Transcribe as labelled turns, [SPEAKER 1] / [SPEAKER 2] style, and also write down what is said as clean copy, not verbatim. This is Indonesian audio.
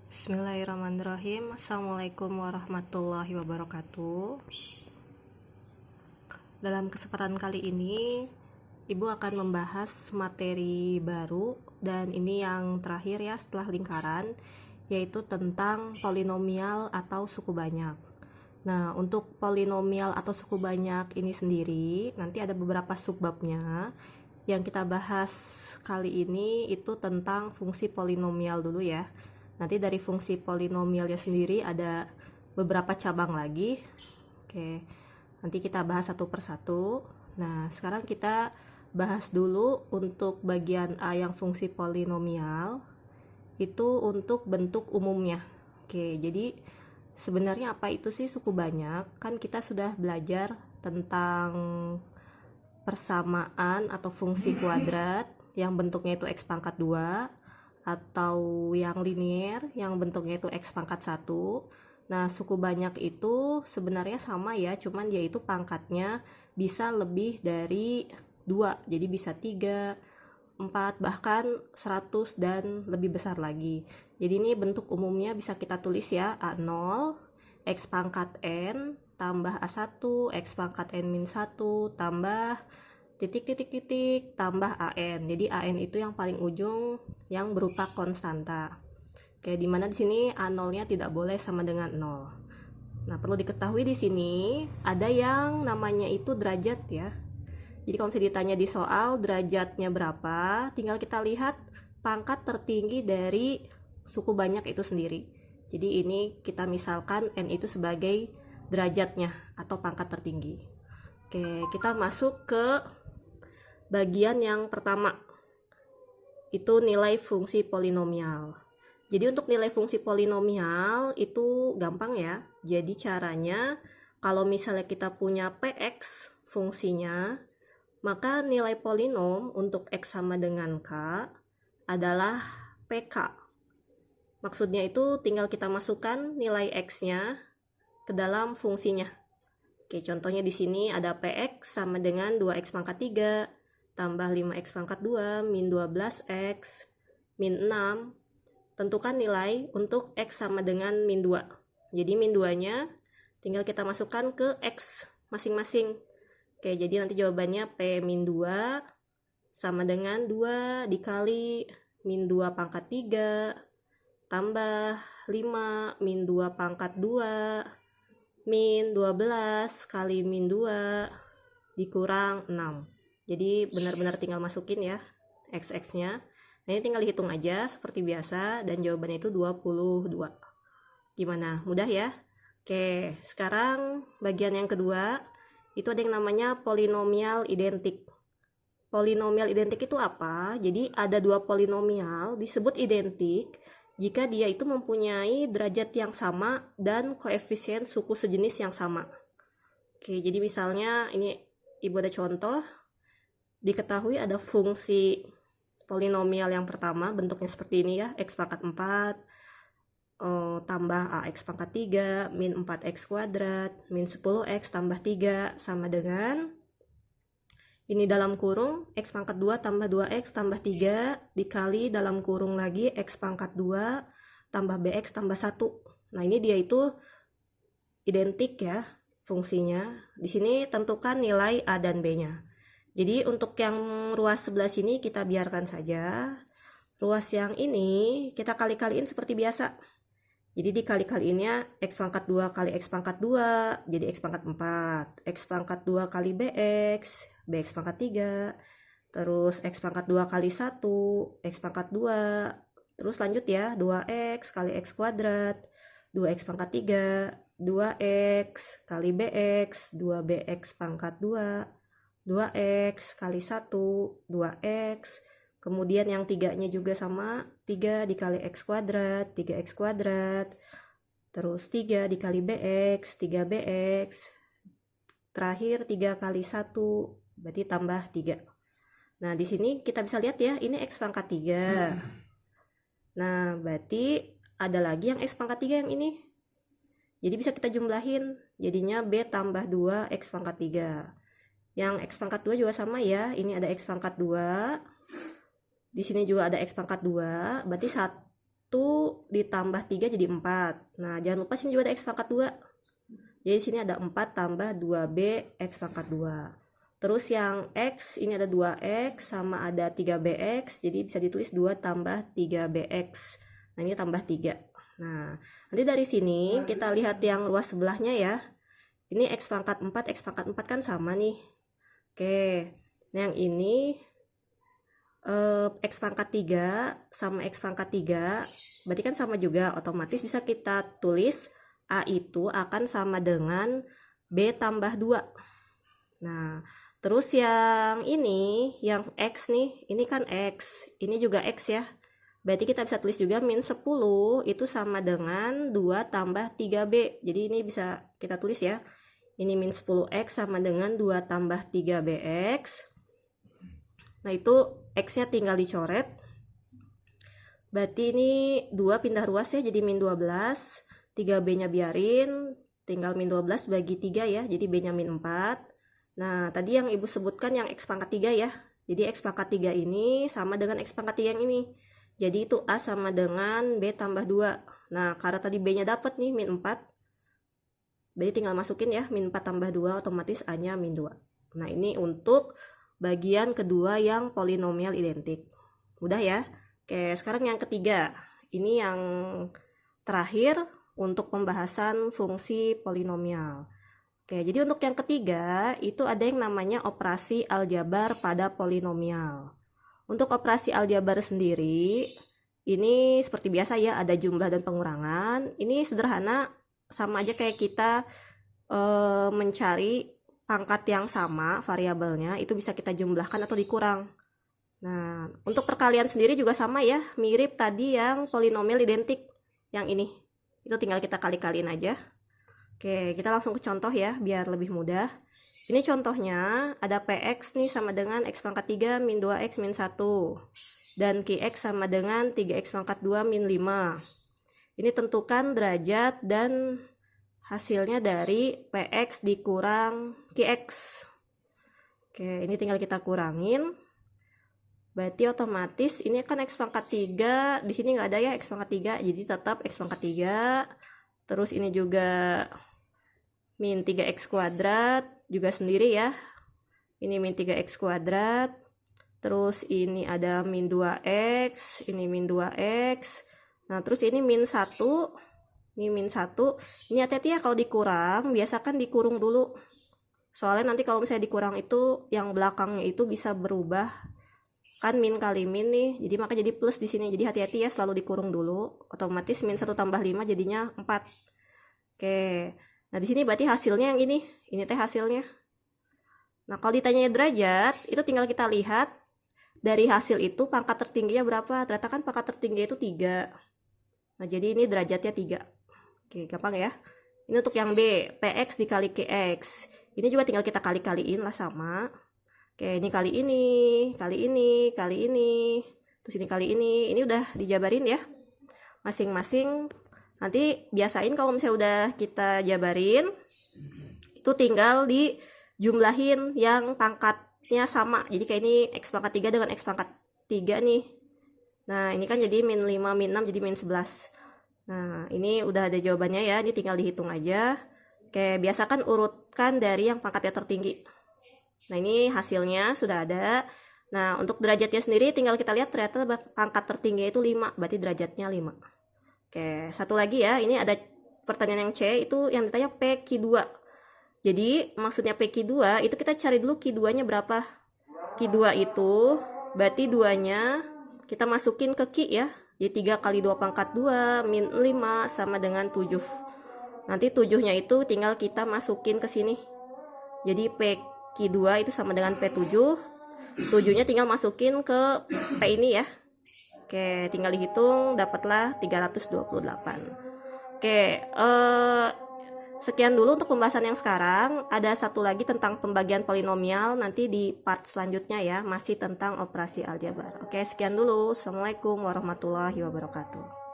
[SPEAKER 1] Bismillahirrahmanirrahim. Assalamualaikum warahmatullahi wabarakatuh. Dalam kesempatan kali ini, Ibu akan membahas materi baru, dan ini yang terakhir ya setelah lingkaran, yaitu tentang polinomial atau suku banyak. Nah, untuk polinomial atau suku banyak ini sendiri, nanti ada beberapa subbabnya. Yang kita bahas kali ini itu tentang fungsi polinomial dulu ya. Nanti dari fungsi polinomialnya sendiri ada beberapa cabang lagi. Oke, nanti kita bahas satu persatu. Nah, sekarang kita bahas dulu untuk bagian A yang fungsi polinomial. Itu untuk bentuk umumnya. Oke, jadi sebenarnya apa itu sih suku banyak? Kan kita sudah belajar tentang persamaan atau fungsi kuadrat yang bentuknya itu x pangkat 2, atau yang linear yang bentuknya itu x pangkat 1. Nah, suku banyak itu sebenarnya sama ya, cuman dia itu pangkatnya bisa lebih dari 2, jadi bisa 3, 4, bahkan 100 dan lebih besar lagi. Jadi ini bentuk umumnya bisa kita tulis ya, A0 x pangkat n tambah A1 x pangkat n-1 tambah titik tambah AN. Jadi AN itu yang paling ujung yang berupa konstanta. Oke, dimana di sini A0-nya tidak boleh sama dengan 0. Nah, perlu diketahui di sini ada yang namanya itu derajat ya. Jadi kalau misalnya ditanya di soal derajatnya berapa, tinggal kita lihat pangkat tertinggi dari suku banyak itu sendiri. Jadi ini kita misalkan N itu sebagai derajatnya atau pangkat tertinggi. Oke, kita masuk ke bagian yang pertama, itu nilai fungsi polinomial. Jadi untuk nilai fungsi polinomial itu gampang ya. Jadi caranya kalau misalnya kita punya px fungsinya, maka nilai polinom untuk x sama dengan k adalah pk. Maksudnya itu tinggal kita masukkan nilai x-nya ke dalam fungsinya. Oke, contohnya di sini ada px sama dengan 2x pangkat 3 tambah 5x pangkat 2 min 12x min 6. Tentukan nilai untuk x sama dengan min 2. Jadi min 2-nya tinggal kita masukkan ke x masing-masing. Oke, jadi nanti jawabannya P min 2 sama dengan 2 dikali min 2 pangkat 3 tambah 5 min 2 pangkat 2 min 12 kali min 2 dikurang 6. Jadi benar-benar tinggal masukin ya x-nya. Nah, ini tinggal dihitung aja seperti biasa dan jawabannya itu 22. Gimana? Mudah ya? Oke, sekarang bagian yang kedua itu ada yang namanya polinomial identik. Polinomial identik itu apa? Jadi ada dua polinomial disebut identik jika dia itu mempunyai derajat yang sama dan koefisien suku sejenis yang sama. Oke, jadi misalnya ini Ibu ada contoh. Diketahui ada fungsi polinomial yang pertama bentuknya seperti ini ya, x pangkat 4 tambah ax pangkat 3 min 4x kuadrat min 10x tambah 3 sama dengan ini dalam kurung x pangkat 2 tambah 2x tambah 3 dikali dalam kurung lagi x pangkat 2 tambah bx tambah 1. Nah, ini dia itu identik ya fungsinya. Di sini tentukan nilai a dan b-nya. Jadi untuk yang ruas sebelah sini kita biarkan saja. Ruas yang ini kita kali-kaliin seperti biasa. Jadi dikali-kaliinnya x pangkat 2 kali x pangkat 2 jadi x pangkat 4. X pangkat 2 kali bx, bx pangkat 3. Terus x pangkat 2 kali 1, x pangkat 2. Terus lanjut ya, 2x kali x kuadrat, 2x pangkat 3, 2x kali bx, 2bx pangkat 2. 2x kali 1, 2x. Kemudian yang 3-nya juga sama, 3 dikali x kuadrat, 3x kuadrat. Terus 3 dikali bx, 3bx. Terakhir 3 kali 1, berarti tambah 3. Nah, di sini kita bisa lihat ya, ini x pangkat 3. Nah, berarti ada lagi yang x pangkat 3 yang ini. Jadi bisa kita jumlahin, jadinya b tambah 2 x pangkat 3. Yang x pangkat 2 juga sama ya. Ini ada x pangkat 2. Di sini juga ada x pangkat 2. Berarti ditambah 3 jadi 4. Nah, jangan lupa sini juga ada X pangkat 2. Jadi sini ada 4 tambah 2B X pangkat 2. Terus yang X ini ada 2X sama ada 3BX. Jadi bisa ditulis 2 tambah 3BX. Nah, ini tambah 3. Nah, nanti dari sini kita lihat yang ruas sebelahnya ya. Ini X pangkat 4, X pangkat 4 kan sama nih. Oke, nah yang ini X pangkat 3 sama X pangkat 3 berarti kan sama juga, otomatis bisa kita tulis A itu akan sama dengan B tambah 2. Nah, terus yang ini, yang X nih, ini kan X, ini juga X ya. Berarti kita bisa tulis juga min 10 itu sama dengan 2 tambah 3B. Jadi ini bisa kita tulis ya. Ini min 10X sama dengan 2 tambah 3BX. Nah, itu X-nya tinggal dicoret. Berarti ini 2 pindah ruas ya, jadi min 12. 3B-nya biarin, tinggal min 12 bagi 3 ya, jadi B-nya min 4. Nah, tadi yang Ibu sebutkan yang X pangkat 3 ya. Jadi X pangkat 3 ini sama dengan X pangkat 3 yang ini. Jadi itu A sama dengan B tambah 2. Nah, karena tadi B-nya dapat nih, min 4. Berarti tinggal masukin ya, min 4 tambah 2, otomatis A-nya min 2. Nah, ini untuk bagian kedua yang polinomial identik. Mudah ya? Oke, sekarang yang ketiga. Ini yang terakhir untuk pembahasan fungsi polinomial. Oke, jadi untuk yang ketiga, itu ada yang namanya operasi aljabar pada polinomial. Untuk operasi aljabar sendiri, ini seperti biasa ya, ada jumlah dan pengurangan. Ini sederhana, sama aja kayak kita mencari pangkat yang sama variabelnya, itu bisa kita jumlahkan atau dikurang. Nah, untuk perkalian sendiri juga sama ya, mirip tadi yang polinomial identik yang ini. Itu tinggal kita kali-kaliin aja. Oke, kita langsung ke contoh ya, biar lebih mudah. Ini contohnya, ada PX nih sama dengan X pangkat 3 min 2X min 1. Dan QX sama dengan 3X pangkat 2 min 5. Ini tentukan derajat dan hasilnya dari PX dikurang QX. Oke, ini tinggal kita kurangin. Berarti otomatis ini kan X pangkat 3, di sini nggak ada ya X pangkat 3, jadi tetap X pangkat 3. Terus ini juga min 3X kuadrat, juga sendiri ya. Ini min 3X kuadrat. Terus ini ada min 2X, ini min 2X. Nah, terus ini min 1. Ini min 1. Ini hati-hati ya kalau dikurang, biasakan dikurung dulu. Soalnya nanti kalau misalnya dikurang itu, yang belakangnya itu bisa berubah. Kan min kali min nih, jadi maka jadi plus di sini. Jadi hati-hati ya, selalu dikurung dulu. Otomatis min 1 tambah 5 jadinya 4. Oke. Nah, di sini berarti hasilnya yang ini. Ini teh hasilnya. Nah, kalau ditanya derajat, itu tinggal kita lihat dari hasil itu pangkat tertingginya berapa. Ternyata kan pangkat tertinggi itu 3. Nah, jadi ini derajatnya 3. Oke, gampang ya. Ini untuk yang B, PX dikali QX. Ini juga tinggal kita kali-kaliin lah sama. Oke, ini kali ini, kali ini, kali ini. Terus ini kali ini. Ini udah dijabarin ya. Masing-masing. Nanti biasain kalau misalnya udah kita jabarin, itu tinggal dijumlahin yang pangkatnya sama. Jadi kayak ini X pangkat 3 dengan X pangkat 3 nih. Nah, ini kan jadi min 5, min 6 jadi min 11. Nah, ini udah ada jawabannya ya, ini tinggal dihitung aja. Oke, biasakan urutkan dari yang pangkatnya tertinggi. Nah, ini hasilnya sudah ada. Nah, untuk derajatnya sendiri tinggal kita lihat ternyata pangkat tertinggi itu 5, berarti derajatnya 5. Oke, satu lagi ya, ini ada pertanyaan yang C, itu yang ditanya PQ2. Jadi, maksudnya PQ2, itu kita cari dulu Q2-nya berapa. Q2 itu, berarti 2-nya kita masukin ke Q ya. Jadi 3 kali 2 pangkat 2 min 5 sama dengan 7. Nanti 7-nya itu tinggal kita masukin ke sini. Jadi PQ2 itu sama dengan P7. 7-nya tinggal masukin ke P ini ya. Oke, tinggal dihitung, dapatlah 328. Oke, sekian dulu untuk pembahasan yang sekarang. Ada satu lagi tentang pembagian polinomial, nanti di part selanjutnya ya, masih tentang operasi aljabar. Oke, sekian dulu. Assalamualaikum warahmatullahi wabarakatuh.